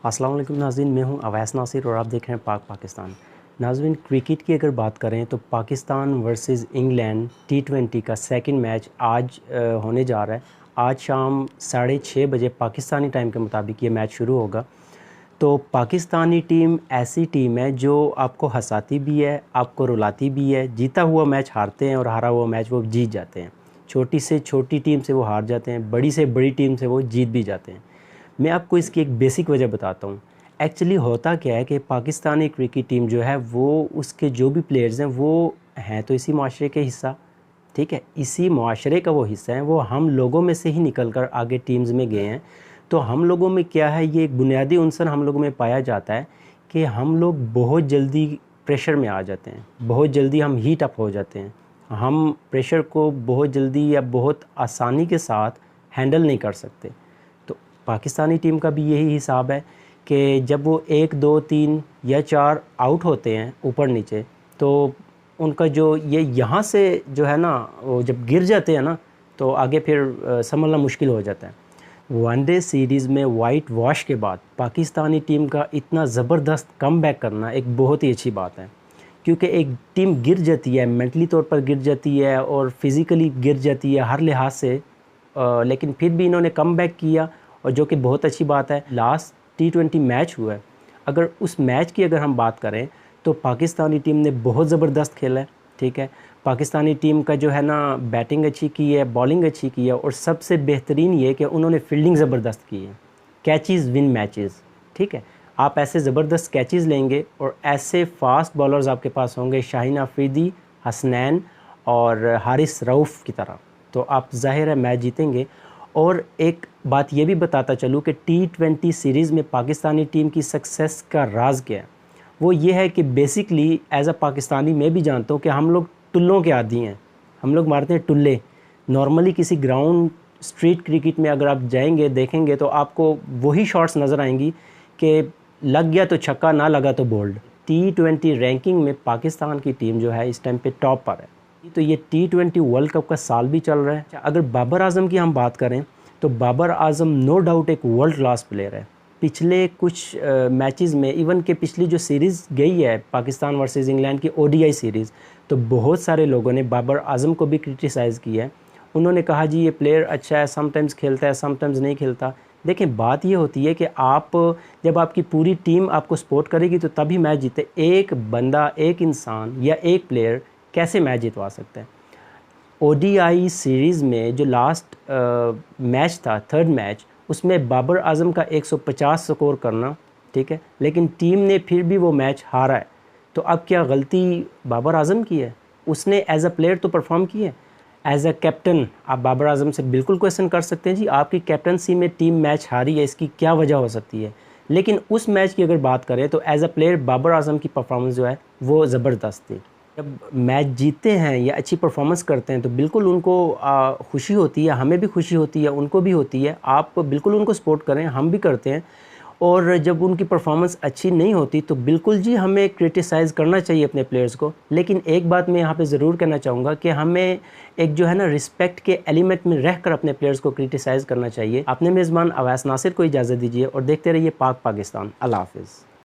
अस्सलाम वालेकुम नाज़रीन, मैं हूं अवैस नासिर और आप देख रहे हैं पाक पाकिस्तान। नाज़रीन, क्रिकेट की अगर बात करें तो पाकिस्तान वर्सेस इंग्लैंड T20 का सेकंड मैच आज होने जा रहा है। आज शाम 6:30 बजे पाकिस्तानी टाइम के मुताबिक ये मैच शुरू होगा। तो पाकिस्तानी टीम ऐसी टीम है जो आपको हंसाती भी है, आपको रुलाती भी है। जीता हुआ मैच हारते हैं और हारा हुआ मैच वो जीत जाते हैं। छोटी से छोटी टीम से वो हार जाते हैं, बड़ी से बड़ी टीम से वो जीत भी जाते हैं। मैं आपको इसकी एक बेसिक वजह बताता हूँ। एक्चुअली होता क्या है कि पाकिस्तानी क्रिकेट टीम जो है वो उसके जो भी प्लेयर्स हैं वो हैं तो इसी माशरे के हिस्सा, ठीक है, इसी माशरे का वो हिस्सा है। वो हम लोगों में से ही निकल कर आगे टीम्स में गए हैं। तो हम लोगों में क्या है, ये एक बुनियादी उनसर हम लोगों में पाया जाता है कि हम लोग बहुत जल्दी प्रेशर में आ जाते हैं, बहुत जल्दी हम हीट अप हो जाते हैं। हम प्रेशर को बहुत जल्दी या बहुत आसानी के साथ हैंडल नहीं कर सकते। तो पाकिस्तानी टीम का भी यही हिसाब है कि जब वो 1, 2, 3 या 4 आउट होते हैं ऊपर नीचे, तो उनका जो ये यहाँ से जो है ना, वो जब गिर जाते हैं ना तो आगे फिर संभलना मुश्किल हो जाता है। वनडे सीरीज़ में वाइट वॉश के बाद पाकिस्तानी टीम का इतना ज़बरदस्त कमबैक करना एक बहुत ही अच्छी बात है, क्योंकि एक टीम गिर जाती है, मेंटली तौर पर गिर जाती है और फिज़िकली गिर जाती है हर लिहाज से, लेकिन फिर भी इन्होंने कमबैक किया और जो कि बहुत अच्छी बात है। लास्ट T20 मैच हुआ है, अगर उस मैच की अगर हम बात करें तो पाकिस्तानी टीम ने बहुत ज़बरदस्त खेला है, ठीक है। पाकिस्तानी टीम का जो है ना, बैटिंग अच्छी की है, बॉलिंग अच्छी की है और सबसे बेहतरीन ये कि उन्होंने फील्डिंग ज़बरदस्त की है। कैचेज़ विन मैचेस, ठीक है। आप ऐसे ज़बरदस्त कैचेज़ लेंगे और ऐसे फास्ट बॉलर्स आपके पास होंगे, शाहीन अफरीदी, हसनैन और हारिस रऊफ़ की तरह, तो आप ज़ाहिर है मैच जीतेंगे। और एक बात ये भी बताता चलूँ कि T20 सीरीज़ में पाकिस्तानी टीम की सक्सेस का राज क्या है। वो ये है कि बेसिकली एज़ अ पाकिस्तानी मैं भी जानता हूँ कि हम लोग टुल्लों के आदी हैं। हम लोग मारते हैं टुल्ले। नॉर्मली किसी ग्राउंड स्ट्रीट क्रिकेट में अगर आप जाएंगे देखेंगे तो आपको वही शॉट्स नज़र आएंगी कि लग गया तो छक्का, ना लगा तो बोल्ड। T20 रैंकिंग में पाकिस्तान की टीम जो है इस टाइम पे टॉप पर है। तो ये T20 वर्ल्ड कप का साल भी चल रहा है। अगर बाबर आजम की हम बात करें तो बाबर आजम नो डाउट एक वर्ल्ड क्लास प्लेयर है। पिछले कुछ मैचेस में, इवन के पिछली जो सीरीज़ गई है पाकिस्तान वर्सेस इंग्लैंड की ODI सीरीज़, तो बहुत सारे लोगों ने बाबर आजम को भी क्रिटिसाइज़ किया है। उन्होंने कहा जी ये प्लेयर अच्छा है, समटाइम्स खेलता है, समटाइम्स नहीं खेलता। देखें, बात ये होती है कि आप जब आपकी पूरी टीम आपको सपोर्ट करेगी तो तभी मैच जीते। एक बंदा, एक इंसान या एक प्लेयर कैसे मैच जितवा सकता है। ODI सीरीज़ में जो लास्ट मैच था, थर्ड मैच, उसमें बाबर आजम का 150 स्कोर करना, ठीक है, लेकिन टीम ने फिर भी वो मैच हारा है। तो अब क्या गलती बाबर आजम की है? उसने एज अ प्लेयर तो परफॉर्म की है। एज अ कैप्टन आप बाबर आजम से बिल्कुल क्वेश्चन कर सकते हैं, जी आपकी कैप्टनसी में टीम मैच हारी है, इसकी क्या वजह हो सकती है। लेकिन उस मैच की अगर बात करें तो as a player Babar Azam की परफॉर्मेंस जो है वो ज़बरदस्त थी। जब मैच जीतते हैं या अच्छी परफॉर्मेंस करते हैं तो बिल्कुल उनको खुशी होती है, हमें भी खुशी होती है, उनको भी होती है। आप बिल्कुल उनको सपोर्ट करें, हम भी करते हैं। और जब उनकी परफॉर्मेंस अच्छी नहीं होती तो बिल्कुल जी हमें क्रिटिसाइज़ करना चाहिए अपने प्लेयर्स को। लेकिन एक बात मैं यहाँ पे ज़रूर कहना चाहूँगा कि हमें एक जो है ना रिस्पेक्ट के एलिमेंट में रहकर अपने प्लेयर्स को क्रिटिसाइज़ करना चाहिए। अपने मेज़बान अवैस नासिर को इजाज़त दीजिए और देखते रहिए पाक पाकिस्तान। अल्लाह हाफ़िज़।